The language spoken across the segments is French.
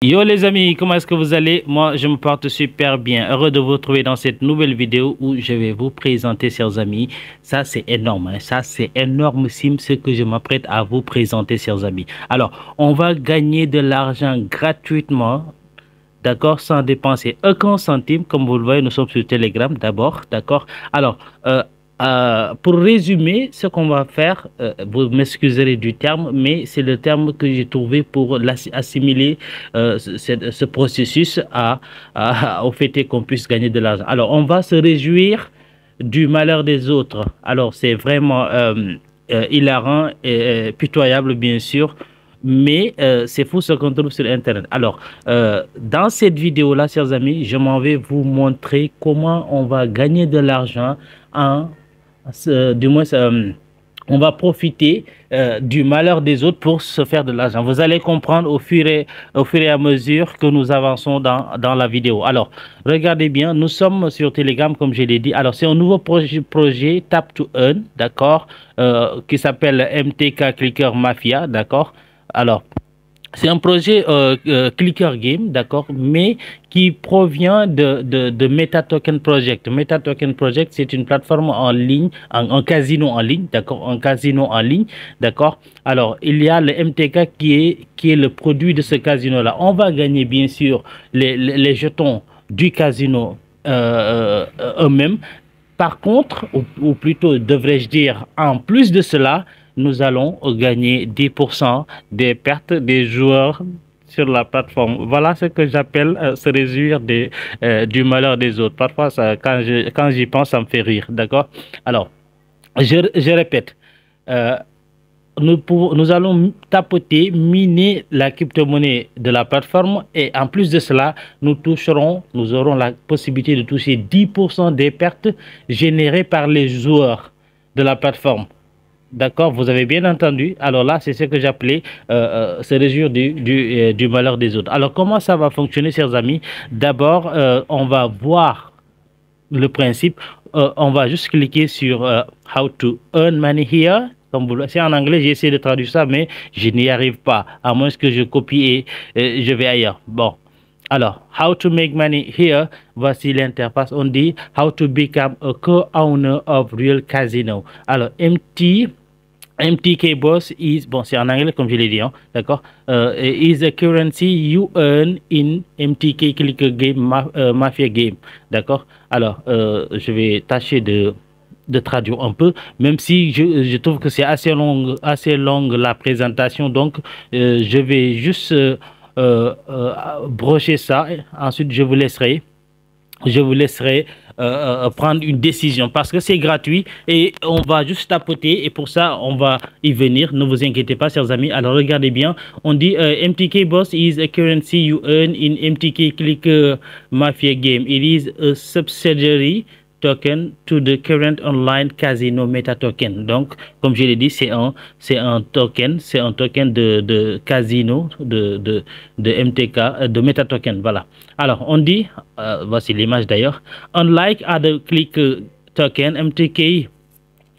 Yo les amis, comment est-ce que vous allez? Moi, je me porte super bien. Heureux de vous retrouver dans cette nouvelle vidéo où je vais vous présenter, chers amis. Ça, c'est énorme, hein. Ça, c'est énormissime ce que je m'apprête à vous présenter, chers amis. Alors, on va gagner de l'argent gratuitement, d'accord, sans dépenser aucun centime. Comme vous le voyez, nous sommes sur Telegram d'abord, d'accord. Alors, pour résumer, ce qu'on va faire, vous m'excuserez du terme, mais c'est le terme que j'ai trouvé pour assimiler ce processus au fait qu'on puisse gagner de l'argent. Alors, on va se réjouir du malheur des autres. Alors, c'est vraiment hilarant et pitoyable, bien sûr. Mais c'est fou ce qu'on trouve sur Internet. Alors, dans cette vidéo-là, chers amis, je m'en vais vous montrer comment on va gagner de l'argent du moins, on va profiter du malheur des autres pour se faire de l'argent. Vous allez comprendre au fur et à mesure que nous avançons dans la vidéo. Alors, regardez bien, nous sommes sur Telegram, comme je l'ai dit. Alors, c'est un nouveau projet Tap to Earn, d'accord, qui s'appelle MTK Clicker Mafia, d'accord. Alors, c'est un projet Clicker Game, d'accord, mais qui provient de MetaToken Project. MetaToken Project, c'est une plateforme en ligne, un casino en ligne, d'accord, un casino en ligne, d'accord. Alors, il y a le MTK qui est le produit de ce casino-là. On va gagner, bien sûr, les jetons du casino eux-mêmes. Par contre, ou plutôt devrais-je dire, en plus de cela, nous allons gagner 10% des pertes des joueurs sur la plateforme. Voilà ce que j'appelle se réjouir du malheur des autres. Parfois, ça, quand j'y pense, ça me fait rire. D'accord? Alors, je répète. Nous allons tapoter, miner la crypto-monnaie de la plateforme et en plus de cela, nous aurons la possibilité de toucher 10% des pertes générées par les joueurs de la plateforme. D'accord, vous avez bien entendu. Alors là, c'est ce que j'appelais se réjouir du malheur des autres. Alors, comment ça va fonctionner, chers amis? D'abord, on va voir le principe. On va juste cliquer sur How to earn money here. C'est en anglais, j'ai essayé de traduire ça, mais je n'y arrive pas, à moins que je copie et je vais ailleurs. Bon, alors, How to make money here, voici l'interface. On dit How to become a co-owner of Real Casino. Alors, MTK Boss is, bon, c'est en anglais comme je l'ai dit, hein, d'accord, is a currency you earn in MTK Clicker Game, Mafia Game, d'accord. Alors, je vais tâcher de traduire un peu, même si je trouve que c'est assez longue la présentation, donc je vais juste brocher ça. Ensuite, je vous laisserai prendre une décision parce que c'est gratuit et on va juste tapoter et pour ça on va y venir, ne vous inquiétez pas, chers amis. Alors regardez bien, on dit MTK Boss is a currency you earn in MTK Clicker Mafia Game. It is a subsidiary token to the current online casino meta token. Donc comme je l'ai dit, c'est un token de casino de MTK, de meta token. Voilà. Alors on dit, voici l'image d'ailleurs, unlike other clicker token, MTK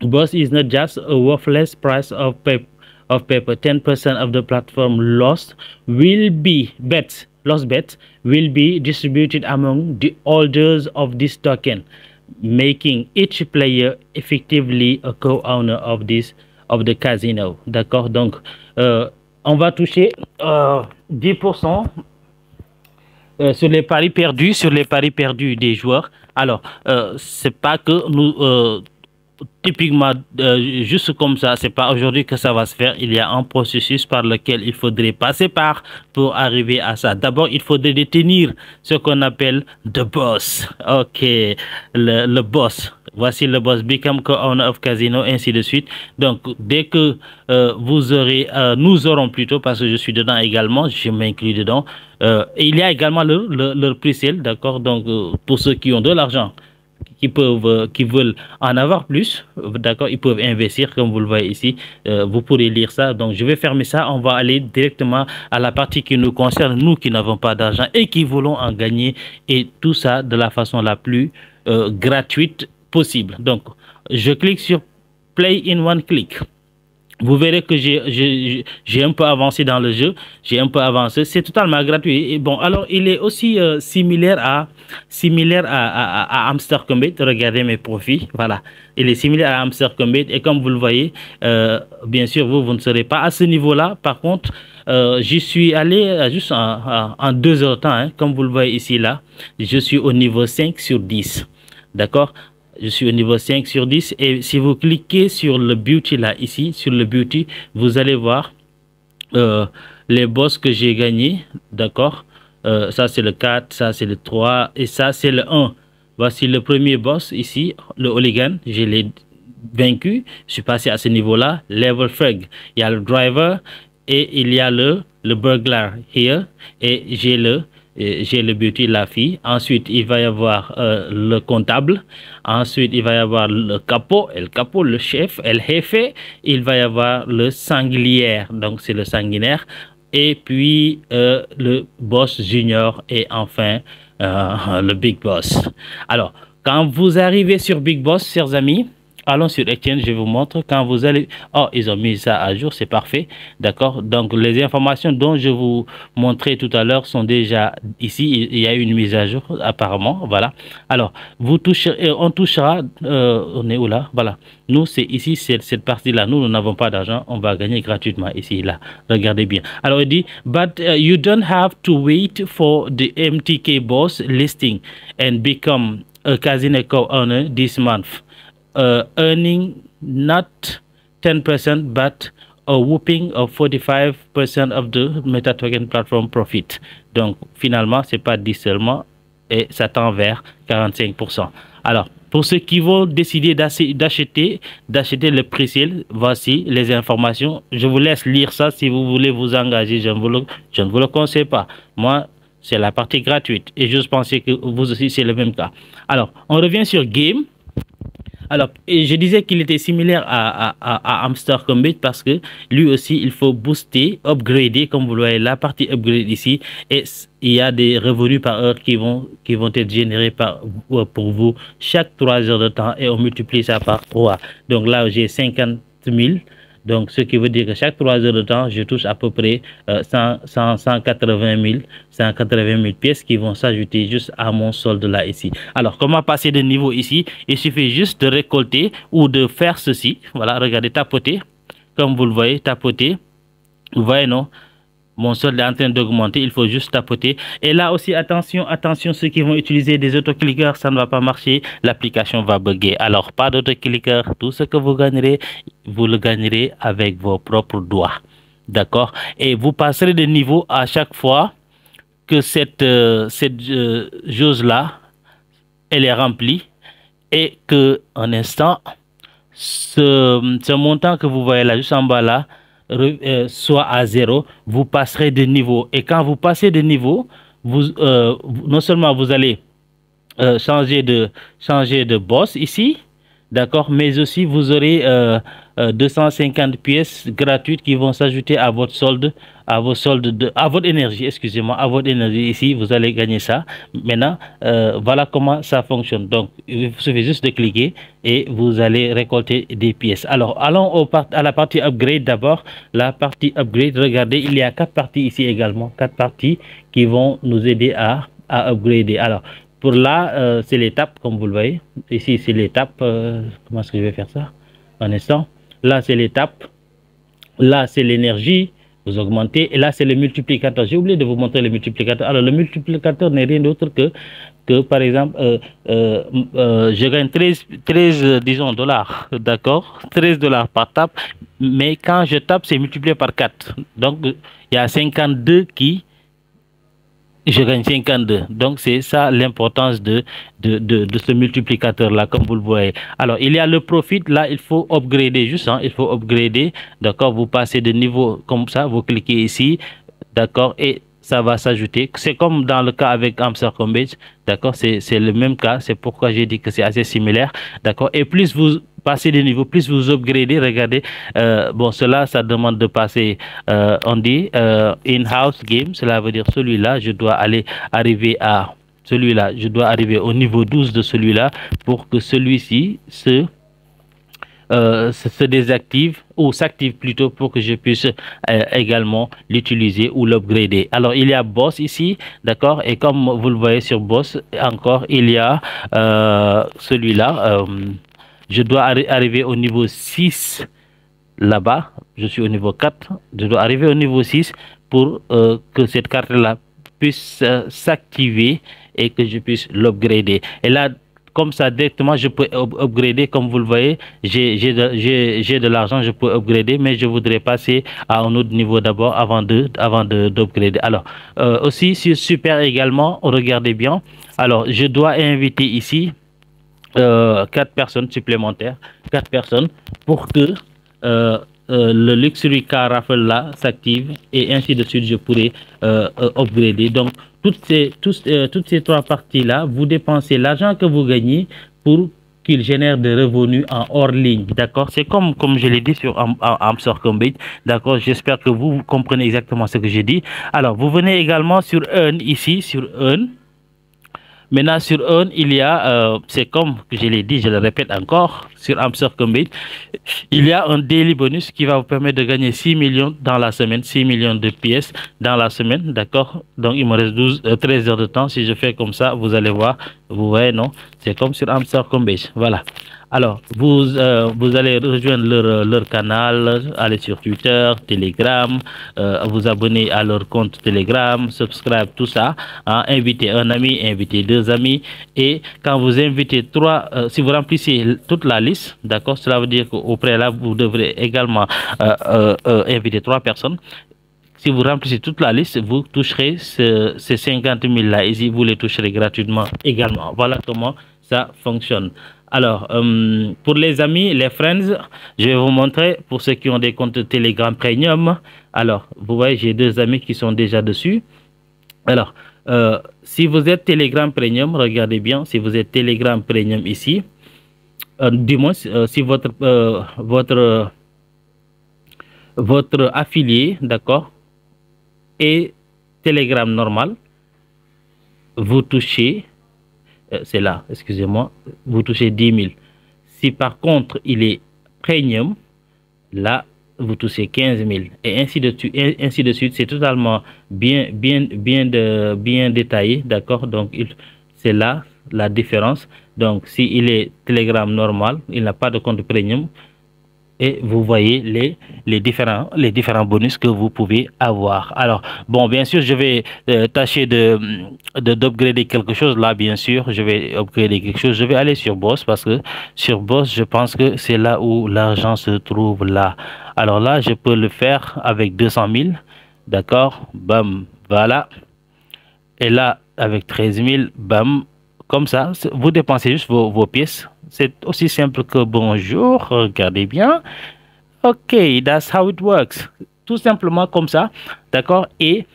Boss is not just a worthless price of paper. 10% of the platform lost bets will be distributed among the holders of this token, making each player effectively a co-owner of the casino. D'accord, donc on va toucher 10% sur les paris perdus des joueurs. Alors c'est pas que nous typiquement juste comme ça, c'est pas aujourd'hui que ça va se faire. Il y a un processus par lequel il faudrait passer pour arriver à ça. D'abord, il faudrait détenir ce qu'on appelle the boss. Ok, le boss. Voici le boss, become co-owner of casino, ainsi de suite. Donc, dès que nous aurons plutôt, parce que je suis dedans également, je m'inclus dedans. Et il y a également le pre-sale, d'accord. Donc, pour ceux qui ont de l'argent, qui veulent en avoir plus, d'accord, ils peuvent investir comme vous le voyez ici. Vous pourrez lire ça. Donc je vais fermer ça, on va aller directement à la partie qui nous concerne, nous qui n'avons pas d'argent et qui voulons en gagner, et tout ça de la façon la plus gratuite possible. Donc je clique sur play in one click. Vous verrez que j'ai un peu avancé dans le jeu. J'ai un peu avancé. C'est totalement gratuit. Et bon, alors, il est aussi similaire à Hamster Combat. Regardez mes profits. Voilà. Il est similaire à Hamster Combat. Et comme vous le voyez, bien sûr, vous ne serez pas à ce niveau-là. Par contre, j'y suis allé juste en 2 heures de temps. Hein. Comme vous le voyez ici, là, je suis au niveau 5 sur 10. D'accord? Je suis au niveau 5 sur 10 et si vous cliquez sur le beauty là, ici, sur le beauty, vous allez voir les boss que j'ai gagnés, d'accord. Ça c'est le 4, ça c'est le 3 et ça c'est le 1. Voici le premier boss ici, le Hooligan, je l'ai vaincu, je suis passé à ce niveau-là, level frag. Il y a le driver et il y a le burglar here et j'ai le beauty, la fille. Ensuite, il va y avoir le comptable. Ensuite, il va y avoir le capot, le chef, el jefe. Il va y avoir le sanglier, donc c'est le sanguinaire. Et puis, le boss junior et enfin, le big boss. Alors, quand vous arrivez sur Big Boss, chers amis, allons sur Exchange, je vous montre. Quand vous allez... Oh, ils ont mis ça à jour, c'est parfait. D'accord. Donc, les informations dont je vous montrais tout à l'heure sont déjà ici. Il y a une mise à jour, apparemment. Voilà. Alors, vous toucherez, on touchera... on est où là? Voilà. Nous, c'est ici, c'est cette partie-là. Nous n'avons pas d'argent. On va gagner gratuitement ici, là. Regardez bien. Alors, il dit, but you don't have to wait for the MTK boss listing and become a Casino owner this month. Earning not 10% but a whopping of 45% of the MetaToken platform profit. Donc finalement c'est pas 10 seulement et ça tend vers 45%. Alors pour ceux qui vont décider d'acheter le pre-sale, voici les informations. Je vous laisse lire ça si vous voulez vous engager. Je ne vous le conseille pas. Moi c'est la partie gratuite et je pensais que vous aussi c'est le même cas. Alors on revient sur Game. Alors, je disais qu'il était similaire à Hamster Combat parce que lui aussi, il faut booster, upgrader, comme vous le voyez, la partie upgrade ici. Et il y a des revenus par heure qui vont être générés pour vous chaque 3 heures de temps et on multiplie ça par 3. Donc là, j'ai 50 000. Donc, ce qui veut dire que chaque 3 heures de temps, je touche à peu près 180 000 pièces qui vont s'ajouter juste à mon solde là ici. Alors, comment passer de niveau ici? Il suffit juste de récolter ou de faire ceci. Voilà, regardez, tapoter. Comme vous le voyez, tapoter. Vous voyez, non? Mon solde est en train d'augmenter, il faut juste tapoter. Et là aussi, attention, ceux qui vont utiliser des autoclickers, ça ne va pas marcher, l'application va bugger. Alors, pas d'autoclickers, tout ce que vous gagnerez, vous le gagnerez avec vos propres doigts. D'accord? Et vous passerez de niveau à chaque fois que cette chose-là, elle est remplie et que, en instant, ce montant que vous voyez là, juste en bas là, soit à 0, vous passerez de niveau. Et quand vous passez de niveau, non seulement vous allez changer de boss ici, d'accord, mais aussi vous aurez 250 pièces gratuites qui vont s'ajouter à votre solde, à votre énergie, excusez-moi, à votre énergie ici, vous allez gagner ça. Maintenant, voilà comment ça fonctionne. Donc, il suffit juste de cliquer et vous allez récolter des pièces. Alors, allons à la partie upgrade d'abord. La partie upgrade, regardez, il y a 4 parties ici également, 4 parties qui vont nous aider à upgrader. Alors, pour là, c'est l'étape, comme vous le voyez. Ici, c'est l'étape. Comment est-ce que je vais faire ça? Un instant. Là, c'est l'étape. Là, c'est l'énergie. Vous augmentez. Et là, c'est le multiplicateur. J'ai oublié de vous montrer le multiplicateur. Alors, le multiplicateur n'est rien d'autre que par exemple, je gagne 13 disons, dollars. D'accord? 13 dollars par tape. Mais quand je tape, c'est multiplié par 4. Donc, il y a 52 je gagne 52. Donc, c'est ça l'importance de ce multiplicateur-là, comme vous le voyez. Alors, il y a le profit. Là, il faut upgrader juste. Hein, il faut upgrader. D'accord, vous passez de niveau comme ça. Vous cliquez ici. D'accord, et ça va s'ajouter. C'est comme dans le cas avec Hamster Combat. D'accord, c'est le même cas. C'est pourquoi j'ai dit que c'est assez similaire. D'accord, et plus vous passez de niveau, plus vous upgradez. Regardez, bon, cela, ça demande de passer, on dit, in-house game. Cela veut dire celui-là, je dois arriver à celui-là. Je dois arriver au niveau 12 de celui-là pour que celui-ci se désactive ou s'active plutôt pour que je puisse également l'utiliser ou l'upgrader. Alors, il y a Boss ici, d'accord? Et comme vous le voyez sur Boss, encore, il y a celui-là. Je dois arriver au niveau 6 là-bas. Je suis au niveau 4. Je dois arriver au niveau 6 pour que cette carte-là puisse s'activer et que je puisse l'upgrader. Et là, comme ça, directement, je peux upgrader. Comme vous le voyez, j'ai de l'argent, je peux upgrader, mais je voudrais passer à un autre niveau d'abord avant d'upgrader. Alors, aussi sur Super également, regardez bien. Alors, je dois inviter ici 4 personnes supplémentaires, 4 personnes pour que le Luxury Car Raffle là s'active et ainsi de suite je pourrai upgrader. Donc toutes ces 3 parties là, vous dépensez l'argent que vous gagnez pour qu'il génère des revenus en hors ligne, d'accord? C'est comme je l'ai dit sur Amstorcombate, d'accord? J'espère que vous comprenez exactement ce que j'ai dit. Alors vous venez également sur Earn ici, sur Earn. Maintenant, sur Earn, il y a, c'est comme je l'ai dit, je le répète encore, sur Amstorcombate, il y a un daily bonus qui va vous permettre de gagner 6 millions dans la semaine, 6 millions de pièces dans la semaine, d'accord? Donc, il me reste 13 heures de temps. Si je fais comme ça, vous allez voir, vous voyez, non? C'est comme sur Amstorcombate, voilà. Alors, vous allez rejoindre leur canal, aller sur Twitter, Telegram, vous abonner à leur compte Telegram, subscribe, tout ça, hein, inviter un ami, inviter 2 amis. Et quand vous invitez 3, si vous remplissez toute la liste, d'accord, cela veut dire qu'au préalable, vous devrez également inviter 3 personnes. Si vous remplissez toute la liste, vous toucherez ces 50 000 là. Ici, vous les toucherez gratuitement également. Voilà comment ça fonctionne. Alors, pour les amis, les friends, je vais vous montrer pour ceux qui ont des comptes Telegram Premium. Alors, vous voyez, j'ai 2 amis qui sont déjà dessus. Alors, si vous êtes Telegram Premium, regardez bien, si vous êtes Telegram Premium ici, du moins, si votre affilié, d'accord, et Telegram normal, vous touchez, c'est là, excusez-moi, vous touchez 10 000. Si par contre il est premium, là vous touchez 15 000 et ainsi de suite. C'est totalement bien détaillé, d'accord? Donc c'est là la différence. Donc si il est Telegram normal, il n'a pas de compte premium. Et vous voyez les différents bonus que vous pouvez avoir. Alors, bon, bien sûr, je vais tâcher d'upgrader quelque chose. Là, bien sûr, je vais upgrader quelque chose. Je vais aller sur Boss parce que sur Boss, je pense que c'est là où l'argent se trouve là. Alors là, je peux le faire avec 200 000. D'accord? Bam, voilà. Et là, avec 13 000, bam, comme ça, vous dépensez juste vos pièces. C'est aussi simple que bonjour, regardez bien. Ok, that's how it works. Tout simplement comme ça, d'accord? Et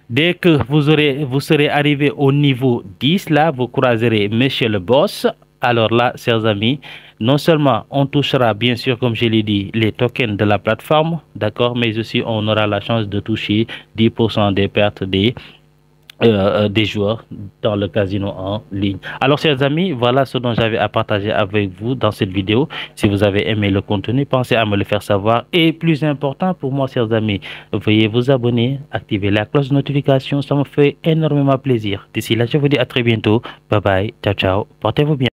dès que vous serez arrivé au niveau 10, là, vous croiserez Monsieur le Boss. Alors là, chers amis, non seulement on touchera, bien sûr, comme je l'ai dit, les tokens de la plateforme, d'accord? Mais aussi, on aura la chance de toucher 10% des pertes des joueurs dans le casino en ligne. Alors chers amis, voilà ce dont j'avais à partager avec vous dans cette vidéo. Si vous avez aimé le contenu, pensez à me le faire savoir. Et plus important pour moi, chers amis, veuillez vous abonner, activer la cloche de notification, ça me fait énormément plaisir. D'ici là, je vous dis à très bientôt. Bye bye, ciao ciao, portez-vous bien.